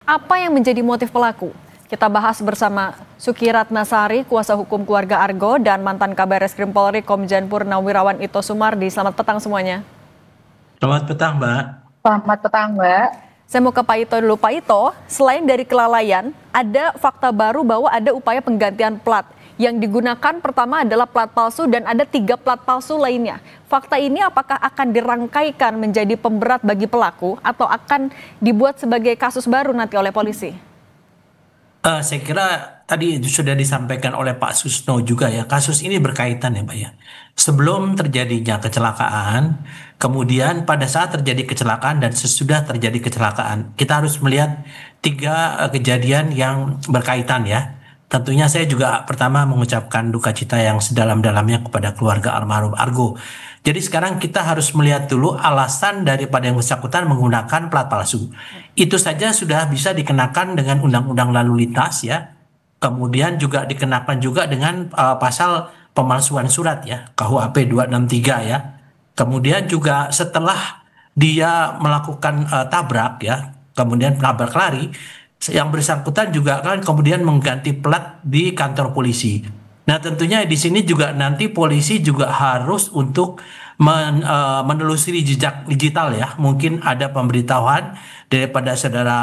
Apa yang menjadi motif pelaku? Kita bahas bersama Suki Ratnasari, kuasa hukum keluarga Argo, dan mantan Kabar Reskrim Polri Komjen Purnawirawan Ito Sumardi. Selamat petang semuanya. Selamat petang, Mbak. Selamat petang, Mbak. Saya mau ke Pak Ito dulu. Pak Ito, selain dari kelalaian, ada fakta baru bahwa ada upaya penggantian plat. Yang digunakan pertama adalah plat palsu dan ada 3 plat palsu lainnya. Fakta ini apakah akan dirangkaikan menjadi pemberat bagi pelaku atau akan dibuat sebagai kasus baru nanti oleh polisi? Saya kira tadi sudah disampaikan oleh Pak Susno juga ya, kasus ini berkaitan ya Mbak ya. Sebelum terjadinya kecelakaan, kemudian pada saat terjadi kecelakaan dan sesudah terjadi kecelakaan, kita harus melihat 3 kejadian yang berkaitan ya. Tentunya saya juga pertama mengucapkan duka cita yang sedalam-dalamnya kepada keluarga almarhum Argo. Jadi sekarang kita harus melihat dulu alasan daripada yang bersangkutan menggunakan plat palsu. Itu saja sudah bisa dikenakan dengan undang-undang lalu lintas ya. Kemudian juga dikenakan juga dengan pasal pemalsuan surat ya, KUHP 263 ya. Kemudian juga setelah dia melakukan tabrak ya, kemudian menabrak lari, yang bersangkutan juga kan kemudian mengganti plat di kantor polisi. Nah, tentunya di sini juga nanti polisi juga harus untuk menelusuri jejak digital ya. Mungkin ada pemberitahuan daripada saudara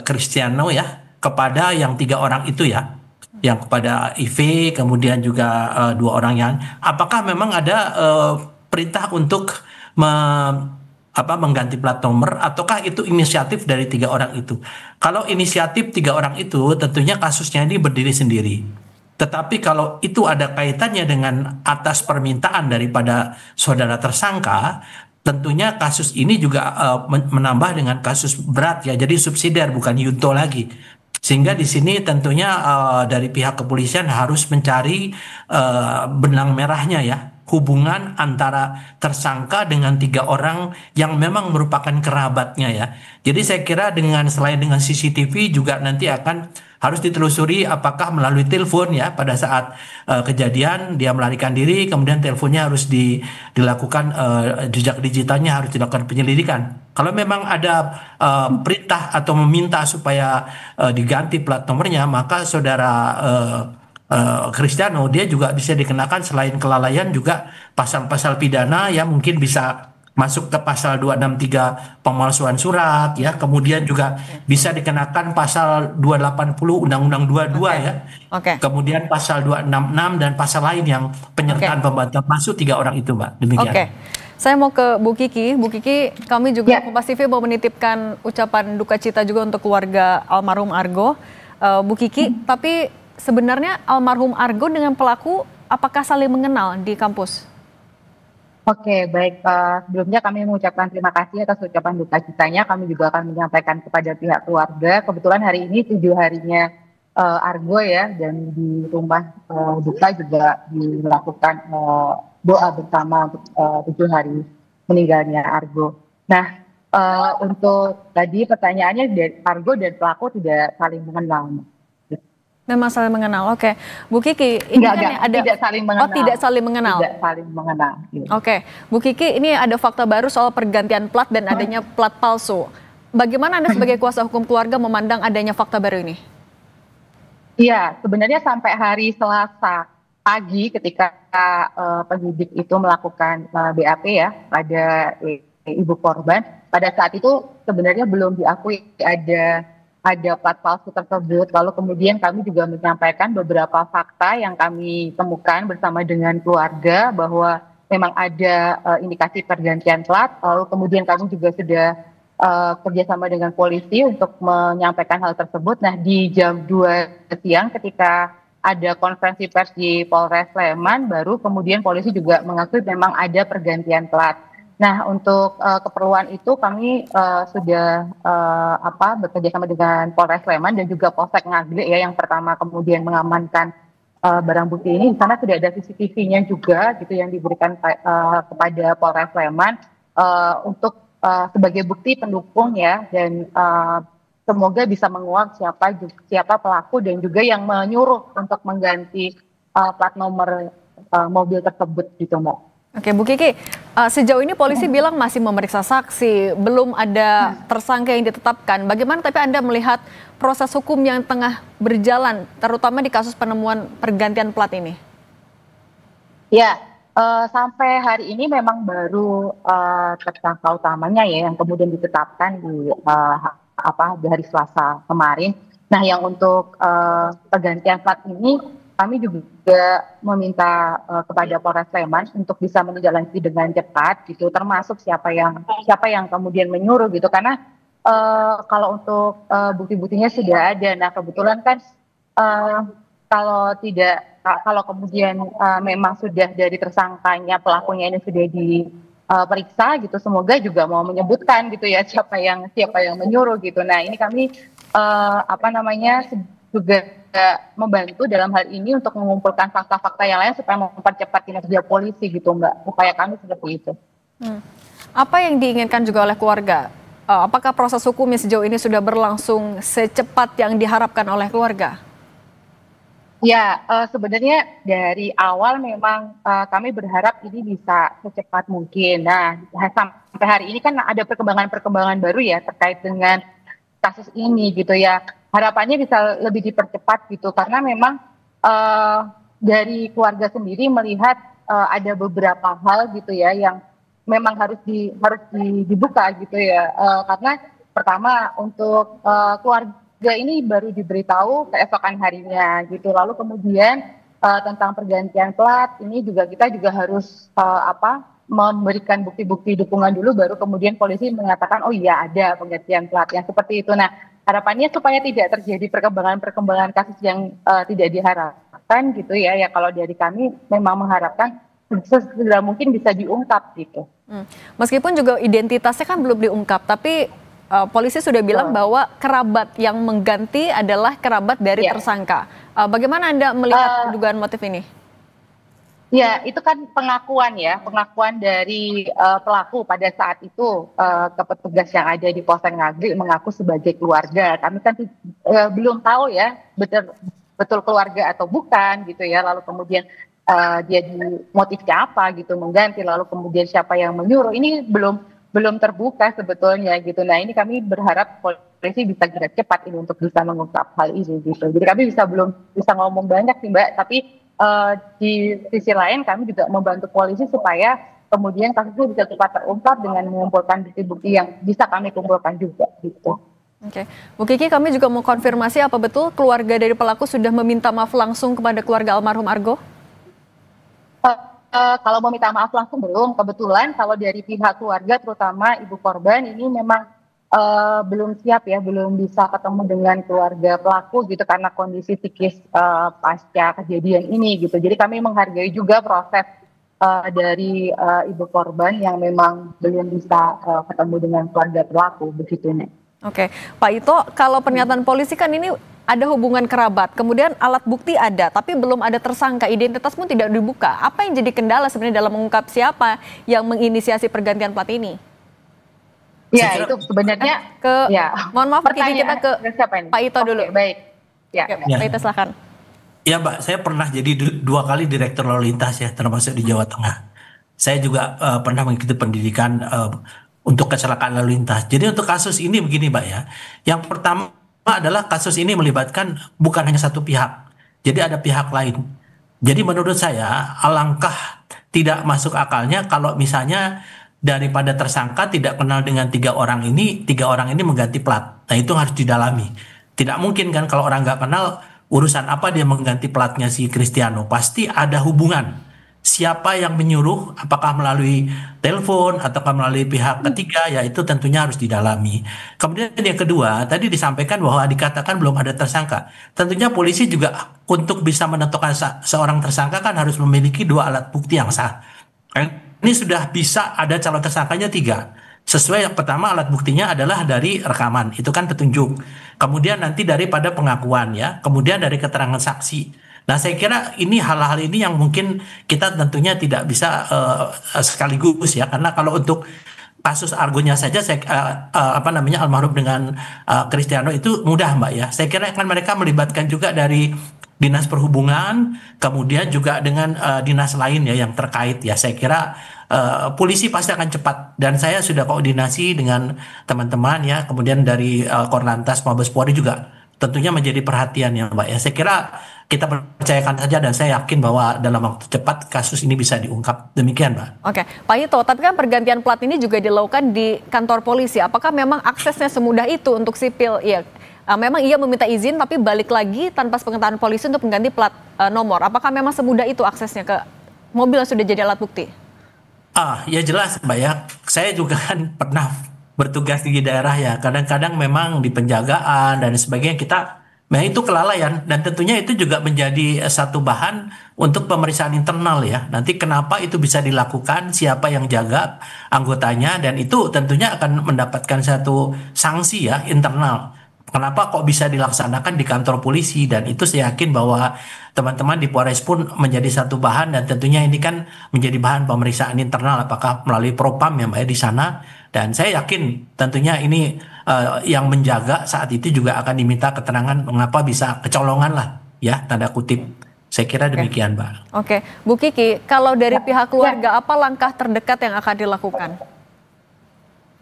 Cristiano ya kepada yang 3 orang itu ya, yang kepada IV, kemudian juga 2 orang yang, apakah memang ada perintah untuk mengganti plat nomor, ataukah itu inisiatif dari 3 orang itu? Kalau inisiatif 3 orang itu, tentunya kasusnya ini berdiri sendiri. Tetapi kalau itu ada kaitannya dengan atas permintaan daripada saudara tersangka, tentunya kasus ini juga menambah dengan kasus berat ya, jadi subsidiar bukan yunto lagi. Sehingga di sini tentunya dari pihak kepolisian harus mencari benang merahnya ya, hubungan antara tersangka dengan 3 orang yang memang merupakan kerabatnya ya. Jadi saya kira selain dengan CCTV juga nanti akan harus ditelusuri apakah melalui telepon ya pada saat kejadian dia melarikan diri, kemudian teleponnya harus dilakukan jejak digitalnya harus dilakukan penyelidikan. Kalau memang ada perintah atau meminta supaya diganti plat nomornya, maka saudara Cristiano dia juga bisa dikenakan selain kelalaian juga pasal-pasal pidana yang mungkin bisa masuk ke pasal 263 pemalsuan surat ya, kemudian juga bisa dikenakan pasal 280 Undang-Undang 22 ya. Kemudian pasal 266 dan pasal lain yang penyertaan pembantu palsu 3 orang itu, Mbak. Demikian. Saya mau ke Bu Kiki. Bu Kiki, kami juga Kompas TV mau menitipkan ucapan duka cita juga untuk keluarga almarhum Argo. Bu Kiki, tapi sebenarnya almarhum Argo dengan pelaku apakah saling mengenal di kampus? Oke, baik. Sebelumnya kami mengucapkan terima kasih atas ucapan duka citanya. Kami juga akan menyampaikan kepada pihak keluarga. Kebetulan hari ini 7 harinya Argo ya, dan di rumah duka juga dilakukan doa bersama untuk 7 hari meninggalnya Argo. Nah, untuk tadi pertanyaannya, Argo dan pelaku tidak saling mengenal. Memang saling mengenal. Oke, Bu Kiki, ini tidak saling mengenal. Oh, tidak saling mengenal. Tidak saling mengenal. Oke, Bu Kiki, ini ada fakta baru soal pergantian plat dan adanya plat palsu. Bagaimana Anda sebagai kuasa hukum keluarga memandang adanya fakta baru ini? Iya, sebenarnya sampai hari Selasa pagi ketika penyidik itu melakukan BAP ya pada ibu korban, pada saat itu sebenarnya belum diakui ada plat palsu tersebut. Lalu kemudian kami juga menyampaikan beberapa fakta yang kami temukan bersama dengan keluarga bahwa memang ada indikasi pergantian plat. Lalu kemudian kami juga sudah kerjasama dengan polisi untuk menyampaikan hal tersebut. Nah, di jam 2 siang ketika ada konferensi pers di Polres Sleman, baru kemudian polisi juga mengakui memang ada pergantian plat. Nah, untuk keperluan itu kami sudah bekerja sama dengan Polres Sleman dan juga Polsek Ngaglik ya, yang pertama kemudian mengamankan barang bukti ini. Di sana sudah ada CCTV-nya juga gitu yang diberikan kepada Polres Sleman untuk sebagai bukti pendukung ya, dan semoga bisa menguak siapa pelaku dan juga yang menyuruh untuk mengganti plat nomor mobil tersebut gitu, Mbak. Oke, Bu Kiki, sejauh ini polisi bilang masih memeriksa saksi, belum ada tersangka yang ditetapkan. Bagaimana tapi Anda melihat proses hukum yang tengah berjalan, terutama di kasus penemuan pergantian plat ini? Ya, sampai hari ini memang baru tersangka utamanya ya yang kemudian ditetapkan di di hari Selasa kemarin. Nah, yang untuk pergantian plat ini kami juga meminta kepada Polres Sleman untuk bisa menindaklanjuti dengan cepat gitu, termasuk siapa yang kemudian menyuruh gitu, karena kalau untuk bukti-buktinya sudah ada. Nah, kebetulan kan kalau kemudian memang sudah dari tersangkanya, pelakunya ini sudah diperiksa gitu, semoga juga mau menyebutkan gitu ya siapa yang menyuruh gitu. Nah, ini kami juga membantu dalam hal ini untuk mengumpulkan fakta-fakta yang lain supaya mempercepat kinerja polisi gitu, Mbak. Upaya kami seperti itu. Apa yang diinginkan juga oleh keluarga? Apakah proses hukumnya sejauh ini sudah berlangsung secepat yang diharapkan oleh keluarga? Ya, sebenarnya dari awal memang kami berharap ini bisa secepat mungkin. Nah, sampai hari ini kan ada perkembangan baru ya terkait dengan kasus ini gitu ya. Harapannya bisa lebih dipercepat gitu, karena memang dari keluarga sendiri melihat ada beberapa hal gitu ya yang memang harus dibuka gitu ya. Karena pertama untuk keluarga ini baru diberitahu keesokan harinya gitu. Lalu kemudian tentang pergantian plat ini kita juga harus memberikan bukti-bukti dukungan dulu, baru kemudian polisi mengatakan oh iya ada penggantian plat yang seperti itu. Nah, harapannya supaya tidak terjadi perkembangan kasus yang tidak diharapkan gitu ya. Ya kalau dari kami memang mengharapkan segera mungkin bisa diungkap gitu. Meskipun juga identitasnya kan belum diungkap, tapi polisi sudah bilang bahwa kerabat yang mengganti adalah kerabat dari tersangka. Bagaimana Anda melihat dugaan motif ini? Ya, itu kan pengakuan dari pelaku pada saat itu ke petugas yang ada di Polsek Ngaglik mengaku sebagai keluarga. Kami kan belum tahu ya betul keluarga atau bukan gitu ya. Lalu kemudian dia motifnya apa gitu mengganti, lalu kemudian siapa yang menyuruh, ini belum terbuka sebetulnya gitu. Nah, ini kami berharap polisi bisa gerak cepat ini untuk bisa mengungkap hal ini gitu. Jadi kami belum bisa ngomong banyak sih, Mbak, tapi di sisi lain kami juga membantu polisi supaya kemudian kasus itu bisa cepat terungkap dengan mengumpulkan bukti-bukti yang bisa kami kumpulkan juga gitu. Oke, Bu Kiki, kami juga mau konfirmasi apa betul keluarga dari pelaku sudah meminta maaf langsung kepada keluarga almarhum Argo? Kalau meminta maaf langsung belum. Kebetulan kalau dari pihak keluarga terutama ibu korban ini memang belum siap ya, belum bisa ketemu dengan keluarga pelaku gitu karena kondisi psikis pasca kejadian ini gitu. Jadi kami menghargai juga proses dari ibu korban yang memang belum bisa ketemu dengan keluarga pelaku begitu nih. Oke, Pak Ito, kalau pernyataan polisi kan ini ada hubungan kerabat, kemudian alat bukti ada, tapi belum ada tersangka, identitas pun tidak dibuka. Apa yang jadi kendala sebenarnya dalam mengungkap siapa yang menginisiasi pergantian plat ini? Ya, itu sebenarnya mohon maaf, kita ke Pak Ito dulu. Baik. Ya. Pak Ito silakan. Ya, Mbak, saya pernah jadi 2 kali direktur lalu lintas ya, termasuk di Jawa Tengah. Saya juga pernah mengikuti pendidikan untuk kecelakaan lalu lintas. Jadi untuk kasus ini begini, Mbak ya. Yang pertama adalah kasus ini melibatkan bukan hanya satu pihak. Jadi ada pihak lain. Jadi menurut saya alangkah tidak masuk akalnya kalau misalnya daripada tersangka tidak kenal dengan 3 orang ini mengganti plat. Nah, itu harus didalami. Tidak mungkin kan kalau orang nggak kenal, urusan apa dia mengganti platnya si Cristiano. Pasti ada hubungan. Siapa yang menyuruh, apakah melalui telepon ataukah melalui pihak ketiga, ya itu tentunya harus didalami. Kemudian yang kedua, tadi disampaikan bahwa dikatakan belum ada tersangka. Tentunya polisi juga untuk bisa menentukan seorang tersangka kan harus memiliki 2 alat bukti yang sah. Ini sudah bisa ada calon tersangkanya 3. Sesuai yang pertama alat buktinya adalah dari rekaman, itu kan petunjuk. Kemudian nanti daripada pengakuan ya, kemudian dari keterangan saksi. Nah, saya kira ini hal-hal ini yang mungkin kita tentunya tidak bisa sekaligus ya, karena kalau untuk kasus Argonya saja almarhum dengan Cristiano itu mudah, Mbak ya. Saya kira kan mereka melibatkan juga dari Dinas Perhubungan, kemudian juga dengan dinas lain ya yang terkait ya. Saya kira polisi pasti akan cepat, dan saya sudah koordinasi dengan teman-teman ya, kemudian dari Korlantas Mabes Polri juga tentunya menjadi perhatian ya Mbak ya. Saya kira kita percayakan saja, dan saya yakin bahwa dalam waktu cepat kasus ini bisa diungkap. Demikian Mbak. Oke, Pak Ito, tapi kan pergantian plat ini juga dilakukan di kantor polisi. Apakah memang aksesnya semudah itu untuk sipil? Ya, memang ia meminta izin tapi balik lagi tanpa sepengetahuan polisi untuk mengganti plat nomor. Apakah memang semudah itu aksesnya ke mobil yang sudah jadi alat bukti? Ya jelas Mbak ya. Saya juga kan pernah bertugas di daerah ya. Kadang-kadang memang di penjagaan dan sebagainya memang itu kelalaian, dan tentunya itu juga menjadi satu bahan untuk pemeriksaan internal ya. Nanti kenapa itu bisa dilakukan, siapa yang jaga anggotanya, dan itu tentunya akan mendapatkan satu sanksi ya internal. Kenapa kok bisa dilaksanakan di kantor polisi, dan itu saya yakin bahwa teman-teman di Polres pun menjadi satu bahan, dan tentunya ini kan menjadi bahan pemeriksaan internal apakah melalui Propam ya Mbak ya di sana, dan saya yakin tentunya ini yang menjaga saat itu juga akan diminta keterangan mengapa bisa kecolongan lah ya, tanda kutip. Saya kira demikian Mbak. Oke, Bu Kiki, kalau dari pihak keluarga apa langkah terdekat yang akan dilakukan?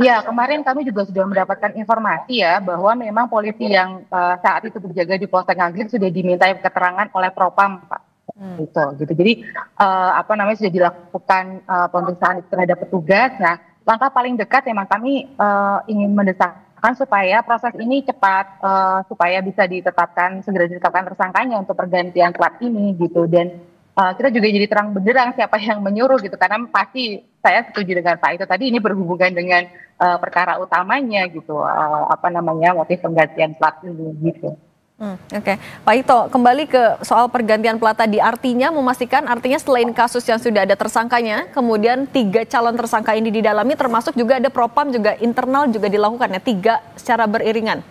Ya, kemarin kami juga sudah mendapatkan informasi ya bahwa memang polisi yang saat itu berjaga di Polsek Nagreg sudah dimintai keterangan oleh Propam, Pak. Gitu. Jadi sudah dilakukan pemeriksaan terhadap petugas. Nah, langkah paling dekat memang kami ingin mendesakkan supaya proses ini cepat, supaya bisa segera ditetapkan tersangkanya untuk pergantian plat ini gitu. Dan kita juga jadi terang benderang siapa yang menyuruh gitu, karena pasti saya setuju dengan Pak Ito tadi, ini berhubungan dengan perkara utamanya gitu, motif penggantian plat ini gitu. Oke, Pak Ito, kembali ke soal pergantian plat tadi, artinya selain kasus yang sudah ada tersangkanya, kemudian 3 calon tersangka ini didalami, termasuk juga ada Propam juga internal juga dilakukan ya, 3 secara beriringan.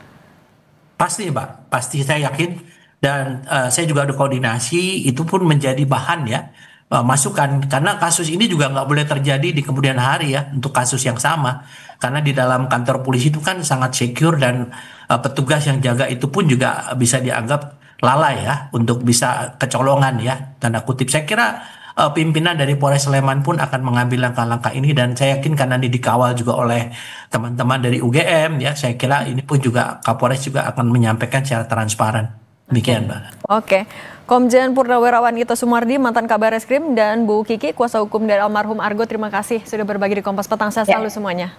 Pasti Pak, pasti saya yakin, dan saya juga ada koordinasi, itu pun menjadi bahan ya, masukan, karena kasus ini juga nggak boleh terjadi di kemudian hari ya untuk kasus yang sama, karena di dalam kantor polisi itu kan sangat secure, dan petugas yang jaga itu pun juga bisa dianggap lalai ya untuk bisa kecolongan ya, tanda kutip. Saya kira pimpinan dari Polres Sleman pun akan mengambil langkah-langkah ini, dan saya yakin karena ini dikawal juga oleh teman-teman dari UGM ya, saya kira ini pun juga Kapolres juga akan menyampaikan secara transparan. Demikian Mbak. Oke, Komjen Purnawirawan Ito Sumardi, mantan Kabar Eskrim, dan Bu Kiki, kuasa hukum dari almarhum Argo, terima kasih sudah berbagi di Kompas Petang. Sehat selalu semuanya.